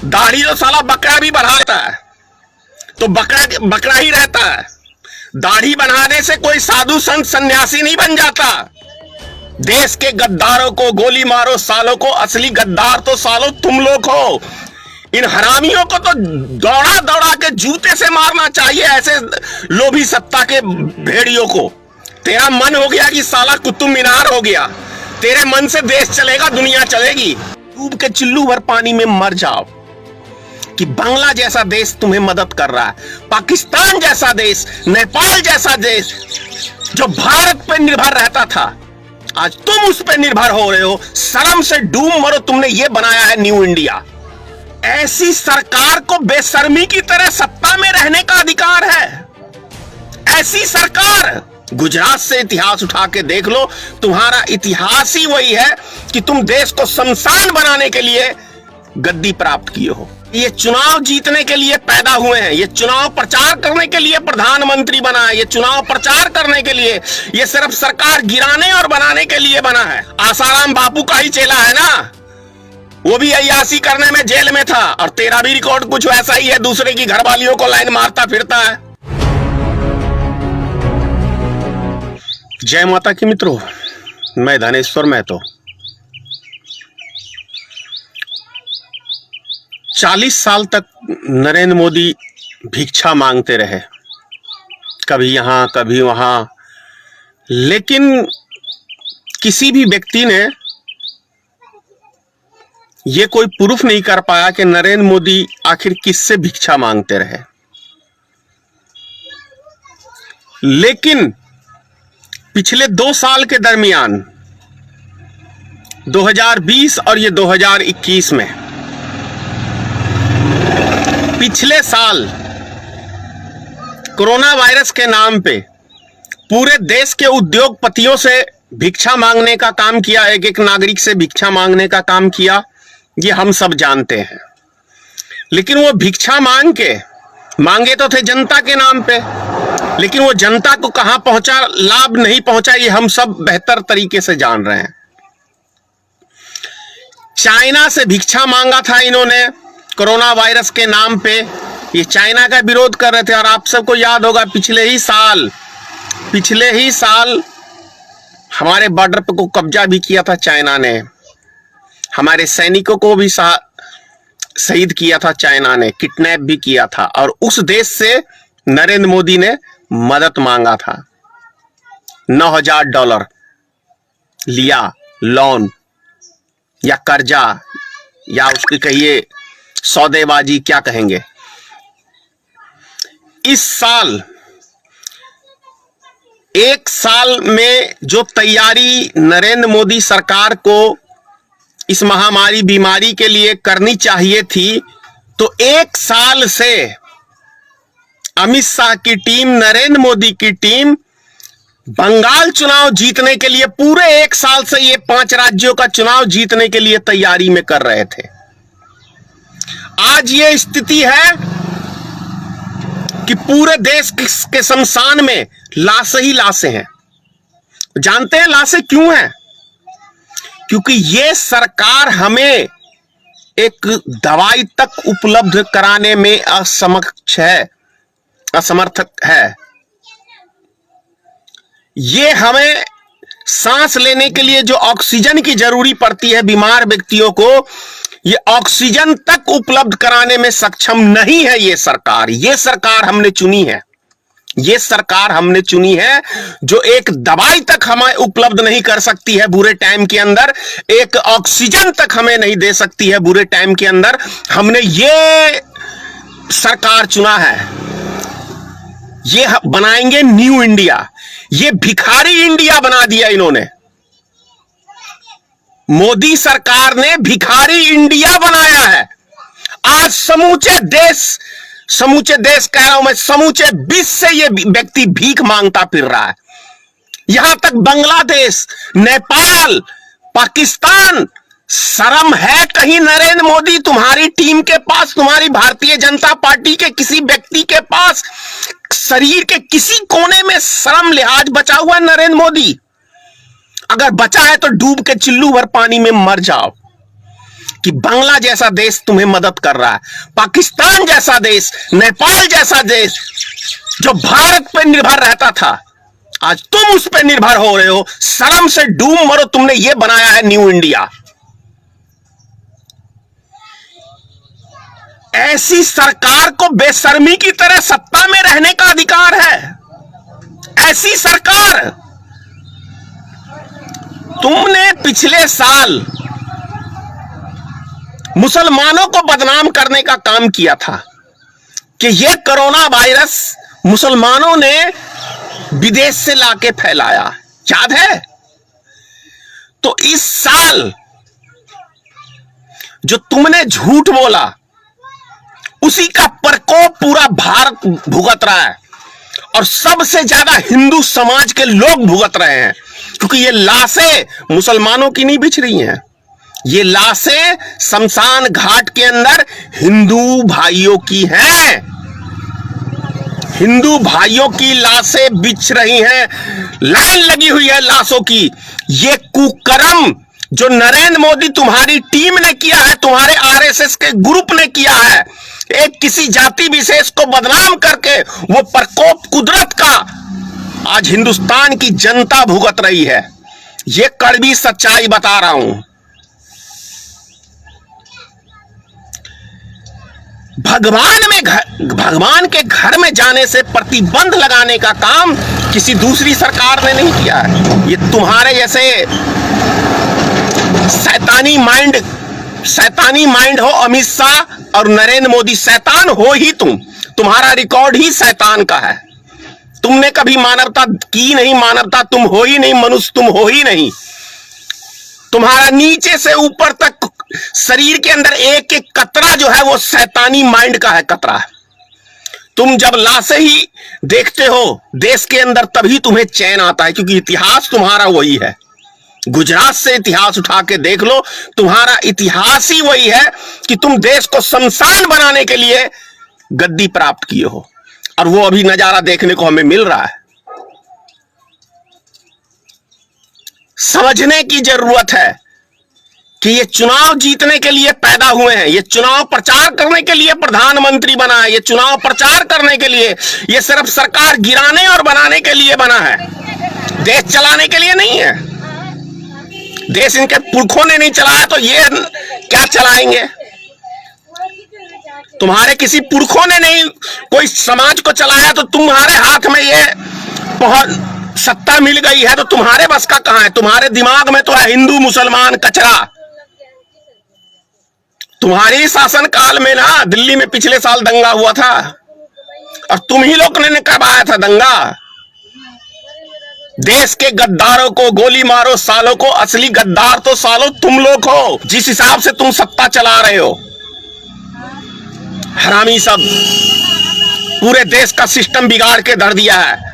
दाढ़ी तो साला बकरा भी बढ़ाता है, तो बकरा बकरा ही रहता है। दाढ़ी बनाने से कोई साधु संत सन्यासी नहीं बन जाता। देश के गद्दारों को गोली मारो सालों को, असली गद्दार तो सालों तुम लोग हो। इन हरामियों को तो दौड़ा दौड़ा के जूते से मारना चाहिए, ऐसे लोभी सत्ता के भेड़ियों को। तेरा मन हो गया कि साला कुतुब मीनार हो गया, तेरे मन से देश चलेगा, दुनिया चलेगी। डूब के चिल्लू भर पानी में मर जाओ कि बांग्ला जैसा देश तुम्हें मदद कर रहा है, पाकिस्तान जैसा देश, नेपाल जैसा देश जो भारत पर निर्भर रहता था, आज तुम उस पर निर्भर हो रहे हो। शर्म से डूब मरो, तुमने ये बनाया है न्यू इंडिया। ऐसी सरकार को बेशर्मी की तरह सत्ता में रहने का अधिकार है। ऐसी सरकार, गुजरात से इतिहास उठा के देख लो, तुम्हारा इतिहास ही वही है कि तुम देश को शमशान बनाने के लिए गद्दी प्राप्त किए हो। ये चुनाव जीतने के लिए पैदा हुए हैं, ये चुनाव प्रचार करने के लिए प्रधानमंत्री बना है, ये चुनाव प्रचार करने के लिए, ये सिर्फ सरकार गिराने और बनाने के लिए बना है। आसाराम बापू का ही चेला है ना, वो भी अय्यासी करने में जेल में था, और तेरा भी रिकॉर्ड कुछ वैसा ही है, दूसरे की घरवालियों को लाइन मारता फिरता है। जय माता की मित्रों, मैं धनेश्वर महतो। 40 साल तक नरेंद्र मोदी भिक्षा मांगते रहे, कभी यहां कभी वहां, लेकिन किसी भी व्यक्ति ने यह कोई प्रूफ नहीं कर पाया कि नरेंद्र मोदी आखिर किससे भिक्षा मांगते रहे। लेकिन पिछले 2 साल के दरमियान 2020 और ये 2021 में, पिछले साल कोरोना वायरस के नाम पे पूरे देश के उद्योगपतियों से भिक्षा मांगने का काम किया, एक एक नागरिक से भिक्षा मांगने का काम किया, ये हम सब जानते हैं। लेकिन वो भिक्षा मांगे तो थे जनता के नाम पे, लेकिन वो जनता को कहां पहुंचा, लाभ नहीं पहुंचा, ये हम सब बेहतर तरीके से जान रहे हैं। चाइना से भिक्षा मांगा था इन्होंने कोरोना वायरस के नाम पे, ये चाइना का विरोध कर रहे थे। और आप सबको याद होगा पिछले ही साल हमारे बॉर्डर पे को कब्जा भी किया था चाइना ने, हमारे सैनिकों को भी शहीद किया था चाइना ने, किडनैप भी किया था, और उस देश से नरेंद्र मोदी ने मदद मांगा था। $9,000 लिया, लोन या कर्जा या उसकी कहिए सौदेबाजी, क्या कहेंगे। इस साल 1 साल में जो तैयारी नरेंद्र मोदी सरकार को इस महामारी बीमारी के लिए करनी चाहिए थी, तो 1 साल से अमित शाह की टीम, नरेंद्र मोदी की टीम बंगाल चुनाव जीतने के लिए पूरे 1 साल से ये 5 राज्यों का चुनाव जीतने के लिए तैयारी में कर रहे थे। आज ये स्थिति है कि पूरे देश के शमशान में लाशें ही लाशें हैं। जानते हैं लाशें क्यों हैं? क्योंकि ये सरकार हमें एक दवाई तक उपलब्ध कराने में असमर्थक है। ये हमें सांस लेने के लिए जो ऑक्सीजन की जरूरी पड़ती है बीमार व्यक्तियों को, ये ऑक्सीजन तक उपलब्ध कराने में सक्षम नहीं है ये सरकार हमने चुनी है। ये सरकार हमने चुनी है जो एक दवाई तक हमें उपलब्ध नहीं कर सकती है बुरे टाइम के अंदर, एक ऑक्सीजन तक हमें नहीं दे सकती है बुरे टाइम के अंदर। हमने ये सरकार चुना है। ये बनाएंगे न्यू इंडिया। ये भिखारी इंडिया बना दिया इन्होंने। मोदी सरकार ने भिखारी इंडिया बनाया है। आज समूचे देश कह रहा हूं मैं, समूचे विश्व से ये व्यक्ति भीख मांगता फिर रहा है। यहां तक बांग्लादेश, नेपाल, पाकिस्तान, शर्म है कहीं नरेंद्र मोदी तुम्हारी टीम के पास, तुम्हारी भारतीय जनता पार्टी के किसी व्यक्ति के पास शरीर के किसी कोने में शर्म लिहाज बचा हुआ नरेंद्र मोदी? अगर बचा है तो डूब के चिल्लू भर पानी में मर जाओ कि बांग्ला जैसा देश तुम्हें मदद कर रहा है, पाकिस्तान जैसा देश, नेपाल जैसा देश जो भारत पर निर्भर रहता था, आज तुम उस पर निर्भर हो रहे हो। शर्म से डूब मरो, तुमने ये बनाया है न्यू इंडिया। ऐसी सरकार को बेशर्मी की तरह सत्ता में रहने का अधिकार है। ऐसी सरकार, तुमने पिछले साल मुसलमानों को बदनाम करने का काम किया था कि यह कोरोना वायरस मुसलमानों ने विदेश से लाके फैलाया, याद है? तो इस साल जो तुमने झूठ बोला, उसी का प्रकोप पूरा भारत भुगत रहा है और सबसे ज्यादा हिंदू समाज के लोग भुगत रहे हैं, क्योंकि ये लाशें मुसलमानों की नहीं बिछ रही हैं, ये लाशें शमशान घाट के अंदर हिंदू भाइयों की हैं। हिंदू भाइयों की लाशें बिछ रही हैं, लाइन लगी हुई है लाशों की। ये कुकर्म जो नरेंद्र मोदी तुम्हारी टीम ने किया है, तुम्हारे आरएसएस के ग्रुप ने किया है, एक किसी जाति विशेष को बदनाम करके, वो प्रकोप कुदरत का आज हिंदुस्तान की जनता भुगत रही है। ये कड़वी सच्चाई बता रहा हूं। भगवान के घर में जाने से प्रतिबंध लगाने का काम किसी दूसरी सरकार ने नहीं किया है। ये तुम्हारे जैसे शैतानी माइंड हो अमित शाह और नरेंद्र मोदी, शैतान हो ही तुम, तुम्हारा रिकॉर्ड ही शैतान का है। तुमने कभी मानवता की नहीं, मानवता तुम हो ही नहीं, मनुष्य तुम हो ही नहीं। तुम्हारा नीचे से ऊपर तक शरीर के अंदर एक एक कतरा जो है वो शैतानी माइंड का है कतरा। तुम जब लाशें ही देखते हो देश के अंदर, तभी तुम्हें चैन आता है, क्योंकि इतिहास तुम्हारा वही है। गुजरात से इतिहास उठा के देख लो, तुम्हारा इतिहास ही वही है कि तुम देश को शमशान बनाने के लिए गद्दी प्राप्त किए हो, और वो अभी नजारा देखने को हमें मिल रहा है। समझने की जरूरत है कि ये चुनाव जीतने के लिए पैदा हुए हैं, ये चुनाव प्रचार करने के लिए प्रधानमंत्री बना है, ये चुनाव प्रचार करने के लिए, ये सिर्फ सरकार गिराने और बनाने के लिए बना है, देश चलाने के लिए नहीं है। देश इनके पुरखों ने नहीं चलाया तो ये क्या चलाएंगे? तुम्हारे किसी पुरखों ने नहीं कोई समाज को चलाया तो तुम्हारे हाथ में ये सत्ता मिल गई है, तो तुम्हारे बस का कहां है? तुम्हारे दिमाग में तो है हिंदू मुसलमान कचरा। तुम्हारी शासन काल में ना दिल्ली में पिछले साल दंगा हुआ था, और तुम ही लोग ने करवाया था दंगा। देश के गद्दारों को गोली मारो सालों को, असली गद्दार तो सालों तुम लोग हो, जिस हिसाब से तुम सत्ता चला रहे हो। हरामी सब पूरे देश का सिस्टम बिगाड़ के धर दिया है।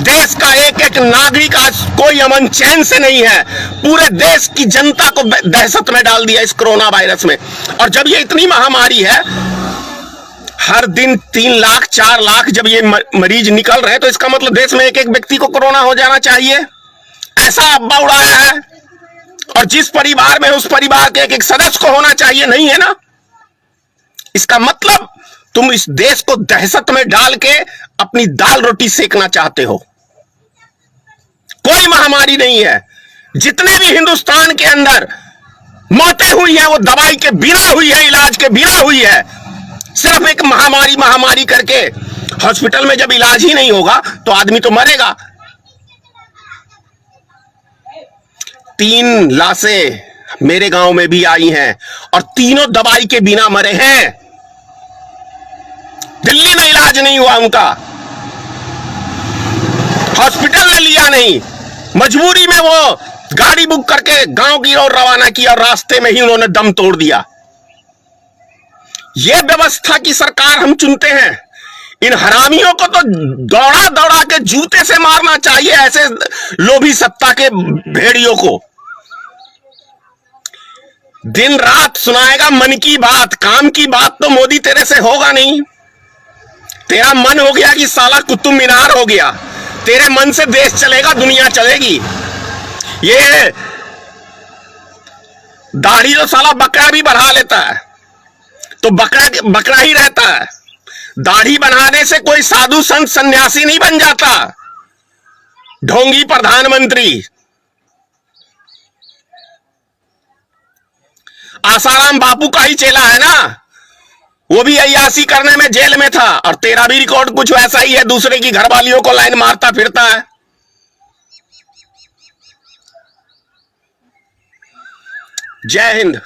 देश का एक एक नागरिक आज कोई अमन चैन से नहीं है, पूरे देश की जनता को दहशत में डाल दिया इस कोरोना वायरस में। और जब ये इतनी महामारी है, हर दिन 3 लाख 4 लाख जब ये मरीज निकल रहे हैं, तो इसका मतलब देश में एक एक व्यक्ति को कोरोना हो जाना चाहिए, ऐसा अब्बा उड़ाया है। और जिस परिवार में उस परिवार के एक एक सदस्य को होना चाहिए, नहीं है ना। इसका मतलब तुम इस देश को दहशत में डाल के अपनी दाल रोटी सेकना चाहते हो। कोई महामारी नहीं है। जितने भी हिंदुस्तान के अंदर मौतें हुई हैं वो दवाई के बिना हुई है, इलाज के बिना हुई है। सिर्फ एक महामारी करके हॉस्पिटल में जब इलाज ही नहीं होगा तो आदमी तो मरेगा। 3 लाशें मेरे गांव में भी आई हैं और तीनों दवाई के बिना मरे हैं। दिल्ली में इलाज नहीं हुआ उनका, हॉस्पिटल ने लिया नहीं, मजबूरी में वो गाड़ी बुक करके गांव की ओर रवाना किया और रास्ते में ही उन्होंने दम तोड़ दिया। यह व्यवस्था की सरकार हम चुनते हैं। इन हरामियों को तो दौड़ा दौड़ा के जूते से मारना चाहिए, ऐसे लोभी सत्ता के भेड़ियों को। दिन रात सुनाएगा मन की बात, काम की बात तो मोदी तेरे से होगा नहीं। तेरा मन हो गया कि साला कुतुब मीनार हो गया, तेरे मन से देश चलेगा, दुनिया चलेगी। ये दाढ़ी तो साला बकरा भी बढ़ा लेता है, तो बकरा बकरा ही रहता है। दाढ़ी बनाने से कोई साधु संत सन्यासी नहीं बन जाता। ढोंगी प्रधानमंत्री आसाराम बापू का ही चेला है ना, वो भी अय्यासी करने में जेल में था, और तेरा भी रिकॉर्ड कुछ वैसा ही है, दूसरे की घरवालियों को लाइन मारता फिरता है। जय हिंद।